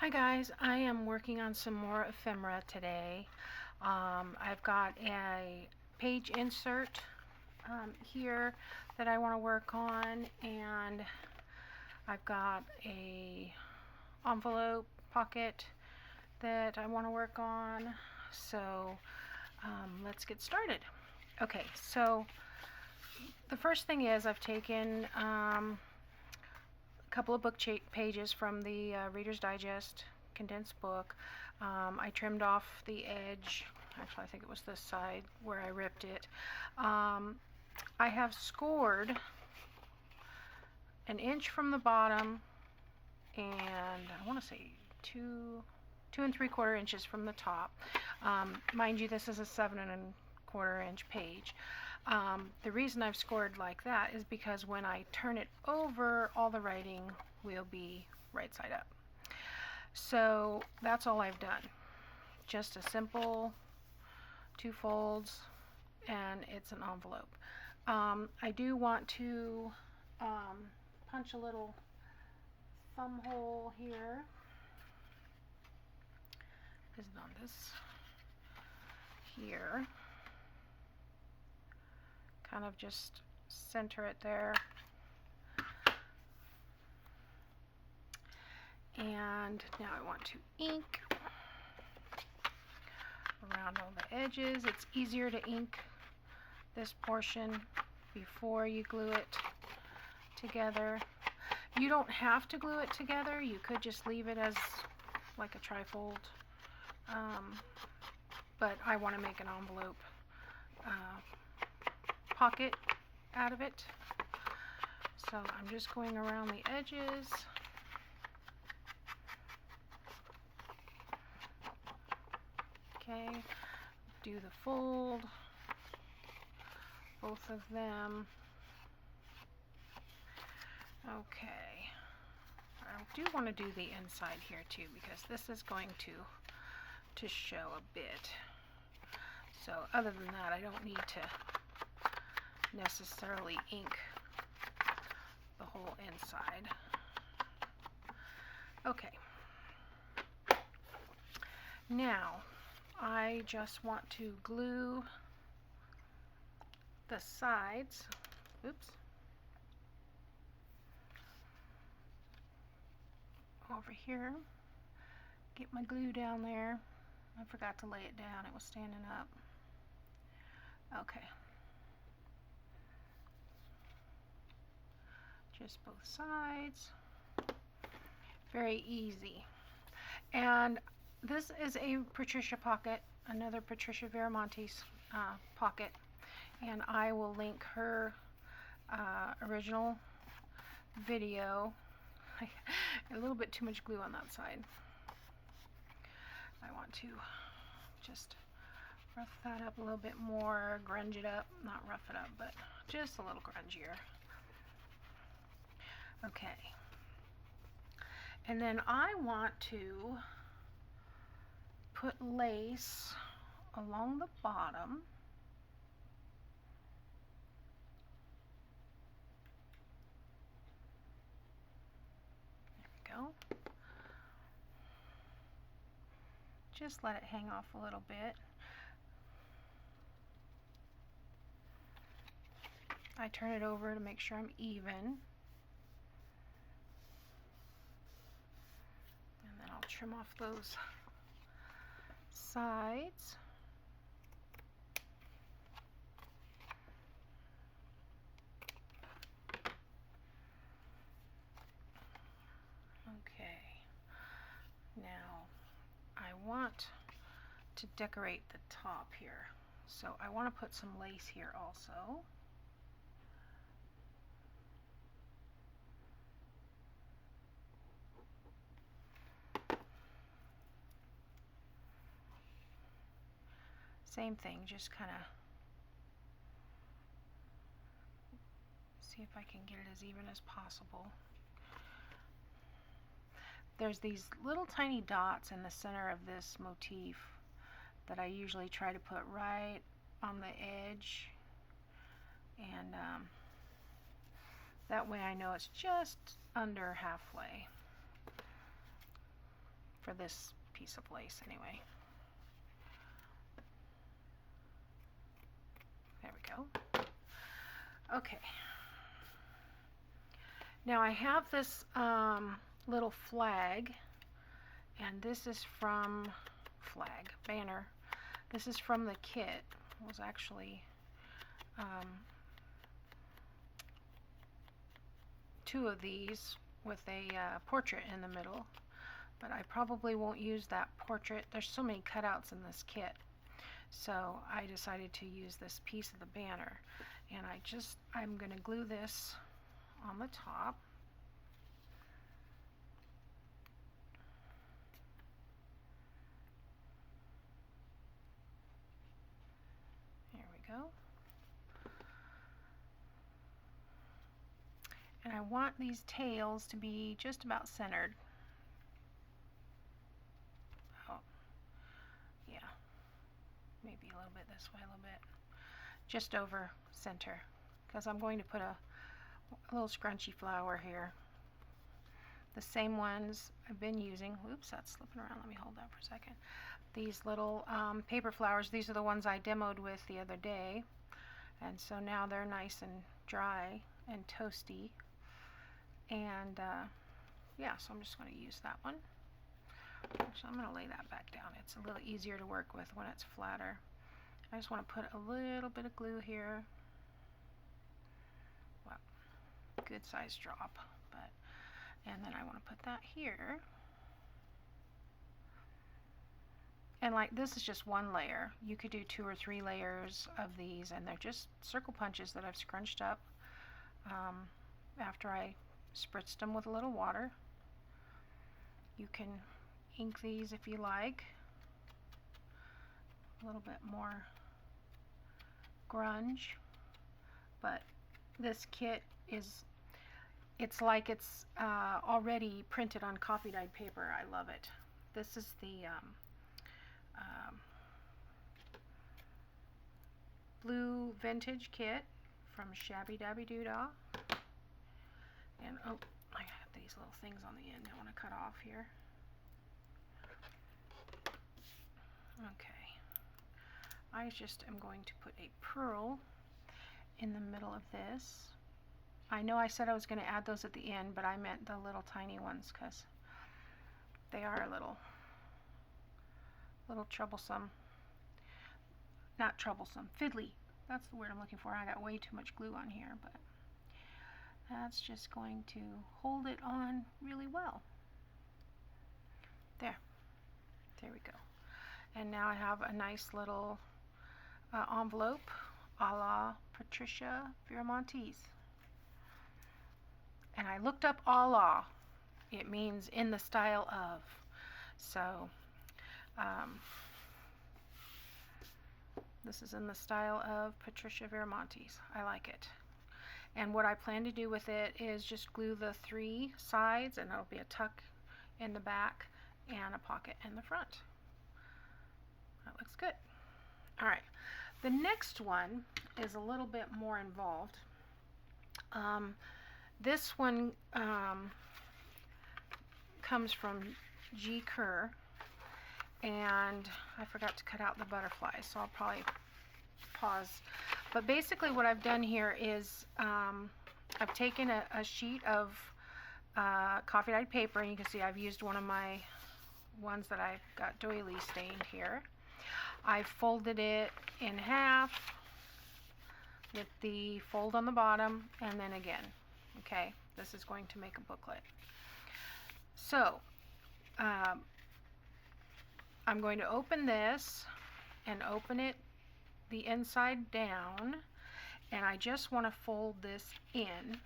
Hi guys, I am working on some more ephemera today. I've got a page insert here that I want to work on, and I've got a envelope pocket that I want to work on. So let's get started. Okay, so the first thing is I've taken a couple of book pages from the Reader's Digest condensed book. I trimmed off the edge. Actually, I think it was this side where I ripped it. I have scored an inch from the bottom, and I want to say two and 3/4 inches from the top. Mind you, this is a 7 1/4 inch page. The reason I've scored like that is because when I turn it over, all the writing will be right side up. So that's all I've done. Just a simple 2 folds, and it's an envelope. I do want to punch a little thumb hole here. Is it on this here? Kind of just center it there. And now I want to ink around all the edges. It's easier to ink this portion before you glue it together. You don't have to glue it together. You could just leave it as like a trifold. But I want to make an envelope pocket out of it. So I'm just going around the edges. Okay, do the fold, both of them. Okay, I do want to do the inside here too, because this is going to show a bit. So other than that, I don't need to necessarily ink the whole inside. Okay, now I just want to glue the sides. Oops. Over here. Get my glue down there. I forgot to lay it down. It was standing up. Okay. Just both sides. Very easy. And this is a Patricia pocket, another Patricia Viramonte's pocket, and I will link her original video. A little bit too much glue on that side. I want to just rough that up a little bit more, grunge it up, not rough it up, but just a little grungier. Okay. And then I want to put lace along the bottom. There we go. Just let it hang off a little bit. I turn it over to make sure I'm even. And then I'll trim off those sides. Okay, now I want to decorate the top here, so I want to put some lace here also. Same thing, just kind of see if I can get it as even as possible. There's these little tiny dots in the center of this motif that I usually try to put right on the edge, and that way I know it's just under halfway. for this piece of lace anyway. There we go. Okay. Now I have this little flag, and this is from banner. This is from the kit. It was actually 2 of these with a portrait in the middle, but I probably won't use that portrait. There's so many cutouts in this kit, so I decided to use this piece of the banner, and I'm going to glue this on the top. There we go. And I want these tails to be just about centered. Oh, yeah. Maybe a little bit this way, a little bit. Just over center, because I'm going to put a little scrunchy flower here. The same ones I've been using. Oops, that's slipping around. Let me hold that for a second. These little paper flowers, these are the ones I demoed with the other day. And so now they're nice and dry and toasty. And yeah, so I'm just going to use that one. So I'm going to lay that back down. It's a little easier to work with when it's flatter. I just want to put a little bit of glue here. Well, good size drop, and then I want to put that here. And like this is just one layer. You could do 2 or 3 layers of these, and they're just circle punches that I've scrunched up after I spritzed them with a little water. You can ink these if you like. A little bit more grunge, but this kit it's like it's already printed on coffee dyed paper. I love it. This is the blue vintage kit from Shabby Dabby Doodah. And oh, I have these little things on the end I want to cut off here. Okay. I just am going to put a pearl in the middle of this. I know I said I was going to add those at the end, but I meant the little tiny ones because they are a little troublesome. Not troublesome, fiddly. That's the word I'm looking for. I got way too much glue on here, but that's just going to hold it on really well. There we go. And now I have a nice little envelope a la Patricia Viramontes. And I looked up a la. It means in the style of. So this is in the style of Patricia Viramontes. I like it. And what I plan to do with it is just glue the 3 sides, and it'll be a tuck in the back and a pocket in the front. That looks good. All right. The next one is a little bit more involved. This one comes from G. Kerr, and I forgot to cut out the butterflies, so I'll probably pause. But basically what I've done here is I've taken a sheet of coffee dyed paper, and you can see I've used one of my ones that I got doily stained here. I folded it in half with the fold on the bottom, and then again. Okay, this is going to make a booklet. So I'm going to open this and open it the inside down, and I just want to fold this in.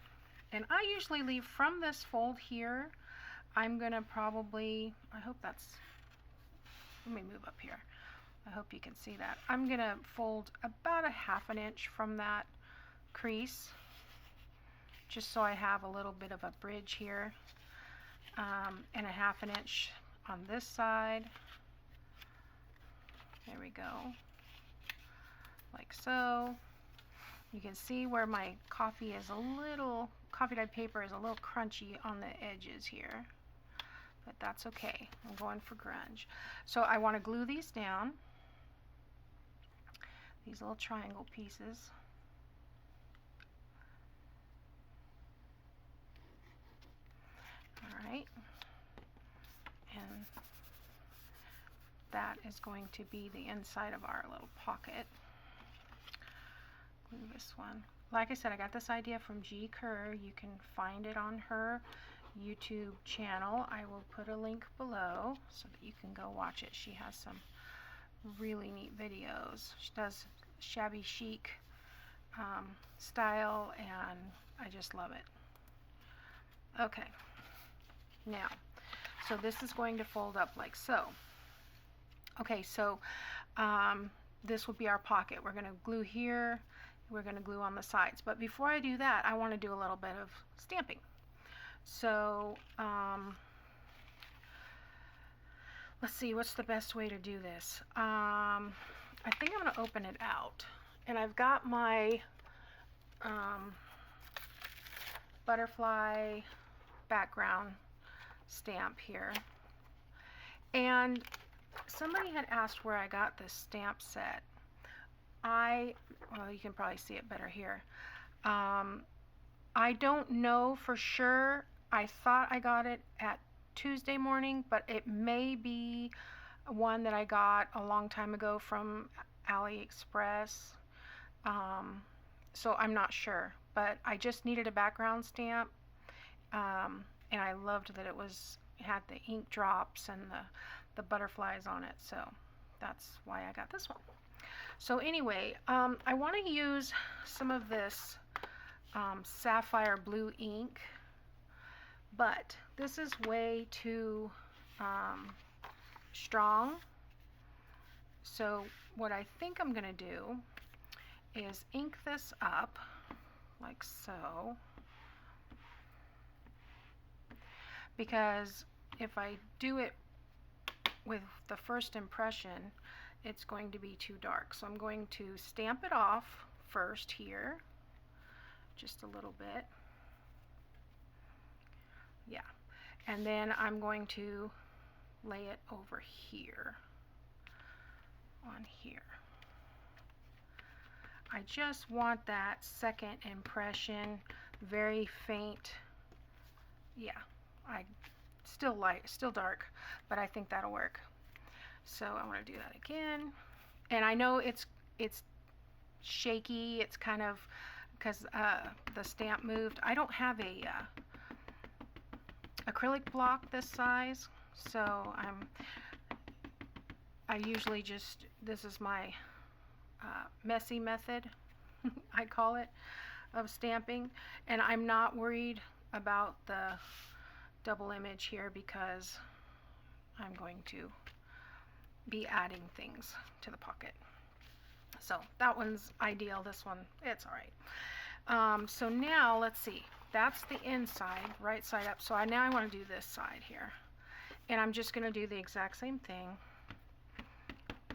And I usually leave from this fold here, I'm going to probably, I hope that's, let me move up here. I hope you can see that. I'm going to fold about a ½ inch from that crease, just so I have a little bit of a bridge here, and a ½ inch on this side. There we go, like so. You can see where my coffee dyed paper is a little crunchy on the edges here, but that's okay. I'm going for grunge. So I want to glue these down, these little triangle pieces. All right, and that is going to be the inside of our little pocket. Glue this one. Like I said, I got this idea from G. Kerr. You can find it on her YouTube channel. I will put a link below so that you can go watch it. She has some really neat videos. She does shabby chic style, and I just love it. Okay, now, so this is going to fold up like so. Okay, so this will be our pocket. We're going to glue here. We're going to glue on the sides. But before I do that, I want to do a little bit of stamping. So let's see, what's the best way to do this? I think I'm going to open it out. And I've got my butterfly background stamp here. And somebody had asked where I got this stamp set. Well, you can probably see it better here. I don't know for sure. I thought I got it at Tuesday morning, but it may be one that I got a long time ago from AliExpress. So I'm not sure, but I just needed a background stamp, and I loved that it had the ink drops and the butterflies on it, so that's why I got this one. So anyway, I want to use some of this sapphire blue ink, but this is way too strong. So what I think I'm going to do is ink this up like so, because if I do it with the first impression, it's going to be too dark. So I'm going to stamp it off first here, just a little bit. Yeah, and then I'm going to lay it over here, on here. I just want that second impression, very faint. Yeah, still dark, but I think that'll work. So I want to do that again, and I know it's shaky. It's kind of because the stamp moved. I don't have a acrylic block this size, so I usually just, this is my messy method, I call it, of stamping, and I'm not worried about the double image here because I'm going to be adding things to the pocket. So that one's ideal. This one, it's all right. So now let's see, that's the inside, right side up. So now I want to do this side here, and I'm just going to do the exact same thing.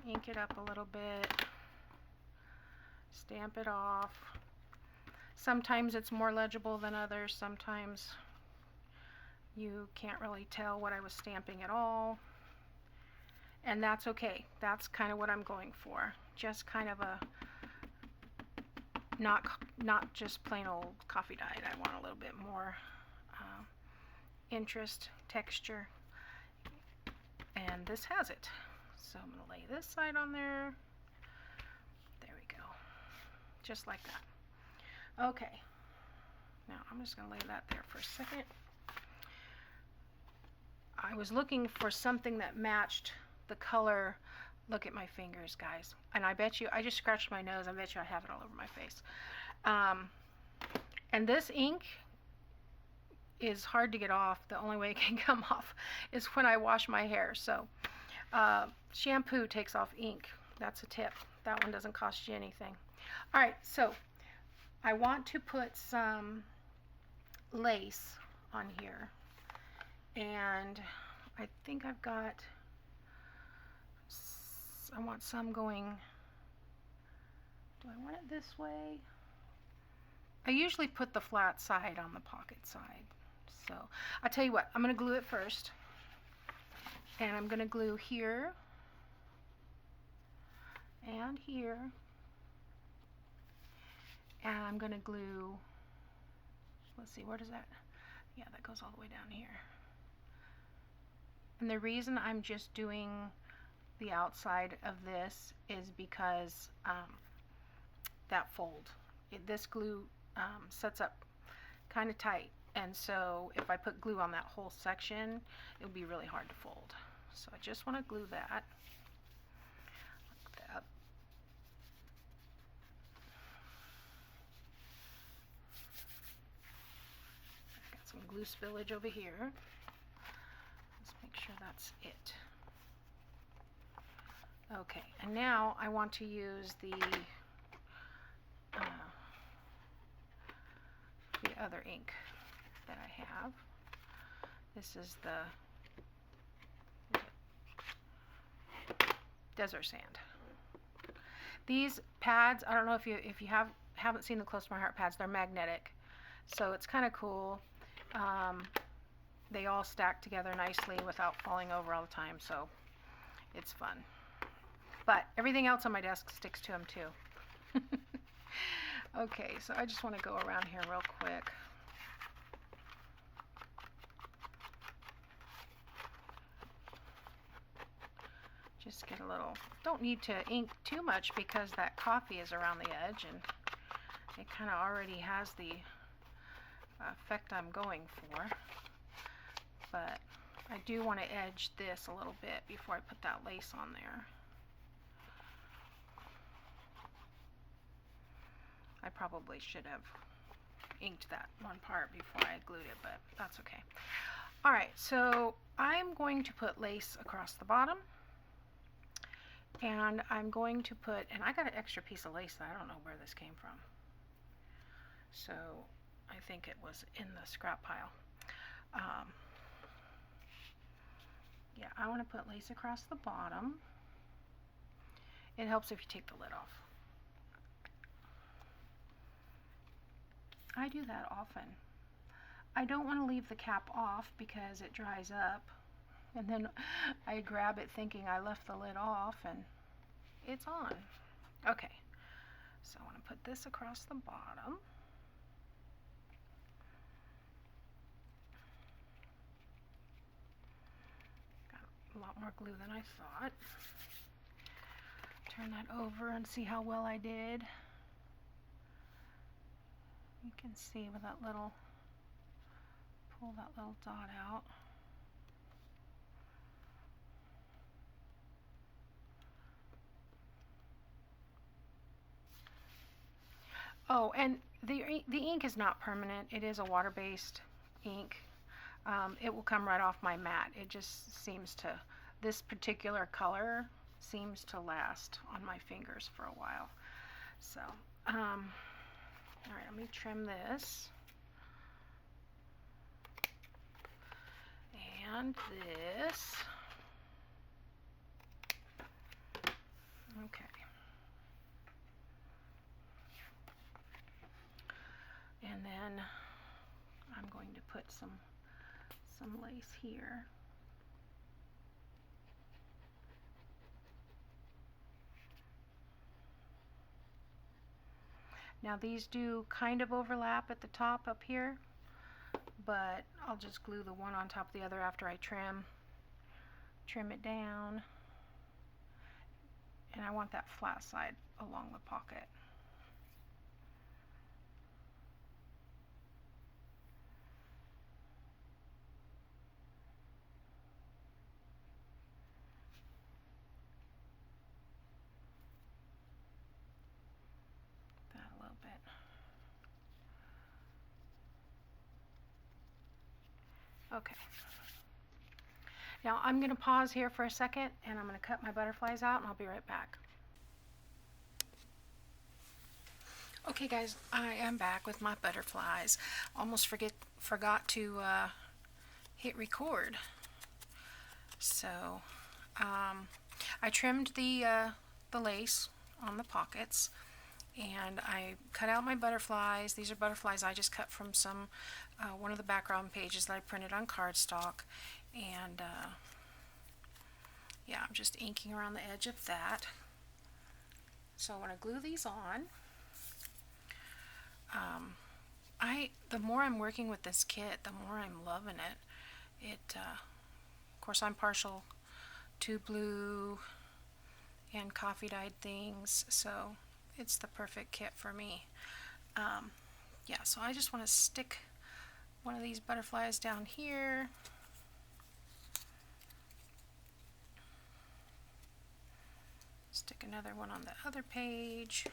Ink it up a little bit, stamp it off. Sometimes it's more legible than others. Sometimes you can't really tell what I was stamping at all. And that's okay. That's kind of what I'm going for. Just kind of a, not just plain old coffee dyed. I want a little bit more interest, texture. And this has it. So I'm going to lay this side on there. There we go. Just like that. Okay. Now I'm just going to lay that there for a second. I was looking for something that matched the color. Look at my fingers, guys. And I bet you, I just scratched my nose. I bet you I have it all over my face. And this ink is hard to get off. The only way it can come off is when I wash my hair. So shampoo takes off ink. That's a tip. That one doesn't cost you anything. All right, so I want to put some lace on here. And I think I've got, I want some going, do I want it this way? I usually put the flat side on the pocket side. So I'll tell you what, I'm going to glue it first. And I'm going to glue here and here, and I'm going to glue, let's see, where does that, yeah, that goes all the way down here. And the reason I'm just doing the outside of this is because that fold, this glue sets up kind of tight, and so if I put glue on that whole section, it would be really hard to fold. So I just want to glue that. Got some glue spillage over here. Let's make sure that's it. Okay, and now I want to use the other ink that I have. This is the desert sand. These pads, I don't know if you haven't seen the Close to My Heart pads, they're magnetic, so it's kind of cool. They all stack together nicely without falling over all the time, so it's fun. But everything else on my desk sticks to them too. Okay, so I just want to go around here real quick. Just get a little, don't need to ink too much because that coffee is around the edge and it kind of already has the effect I'm going for. But I do want to edge this a little bit before I put that lace on there. I probably should have inked that one part before I glued it, but that's okay. Alright, so I'm going to put lace across the bottom, and I'm going to put, and I got an extra piece of lace that I don't know where this came from, so I think it was in the scrap pile. Yeah, I want to put lace across the bottom. It helps if you take the lid off. I do that often. I don't want to leave the cap off because it dries up, and then I grab it thinking I left the lid off and it's on. Okay, so I want to put this across the bottom. Got a lot more glue than I thought. Turn that over and see how well I did. You can see with that little, pull that little dot out. Oh, and the ink is not permanent. It is a water-based ink. It will come right off my mat. It just seems to, this particular color seems to last on my fingers for a while. So, alright, let me trim this. And this. Okay. And then I'm going to put some lace here. Now these do kind of overlap at the top up here, but I'll just glue the one on top of the other after I trim it down. And I want that flat side along the pocket. That a little bit. Okay. Now I'm going to pause here for a second and I'm going to cut my butterflies out and I'll be right back. Okay guys, I am back with my butterflies. Almost forgot to hit record. So I trimmed the lace on the pockets and I cut out my butterflies. These are butterflies I just cut from some one of the background pages that I printed on cardstock, and Yeah, I'm just inking around the edge of that. So I want to glue these on. The more I'm working with this kit, the more I'm loving it. Of course, I'm partial to blue and coffee dyed things, so it's the perfect kit for me. Yeah, so I just want to stick one of these butterflies down here. Stick another one on the other page.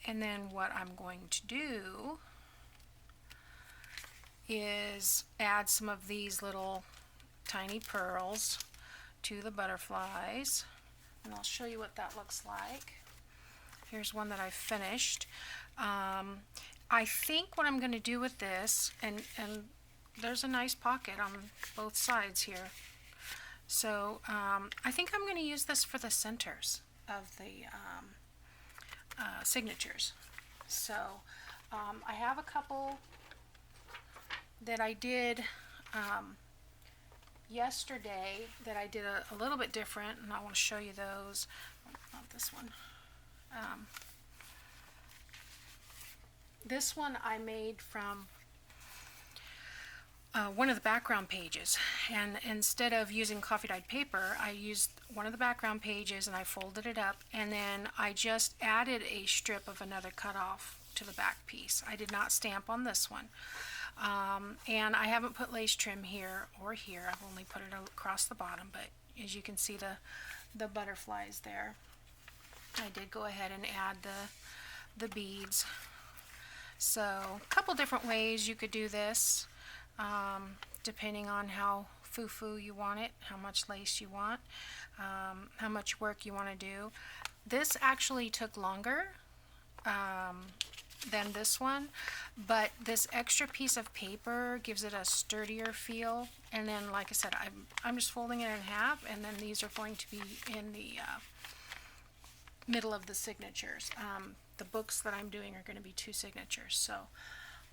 And then what I'm going to do is add some of these little tiny pearls to the butterflies. And I'll show you what that looks like. Here's one that I finished. I think what I'm going to do with this, and there's a nice pocket on both sides here. So I think I'm going to use this for the centers of the signatures. So I have a couple that I did yesterday that I did a little bit different, and I want to show you those. Not this one. This one I made from one of the background pages, and instead of using coffee dyed paper, I used one of the background pages and I folded it up, and then I just added a strip of another cutoff to the back piece. I did not stamp on this one, and I haven't put lace trim here or here. I've only put it across the bottom, but as you can see the butterflies there. I did go ahead and add the beads. So a couple different ways you could do this, depending on how foo-foo you want it, how much lace you want, how much work you want to do. This actually took longer than this one, but this extra piece of paper gives it a sturdier feel. And then, like I said, I'm just folding it in half, and then these are going to be in the middle of the signatures. The books that I'm doing are going to be 2 signatures, so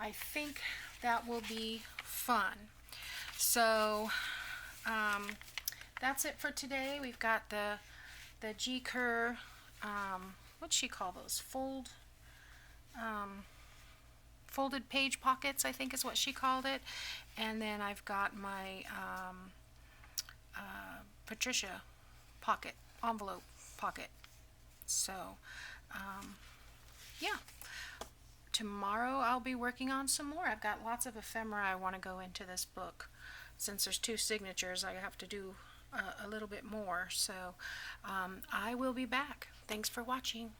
I think that will be fun. So that's it for today. We've got the G-Cur, what'd she call those? Folded page pockets, I think is what she called it. And then I've got my Patricia pocket, envelope pocket. So yeah, tomorrow I'll be working on some more. I've got lots of ephemera I want to go into this book. Since there's 2 signatures, I have to do a little bit more. So I will be back. Thanks for watching.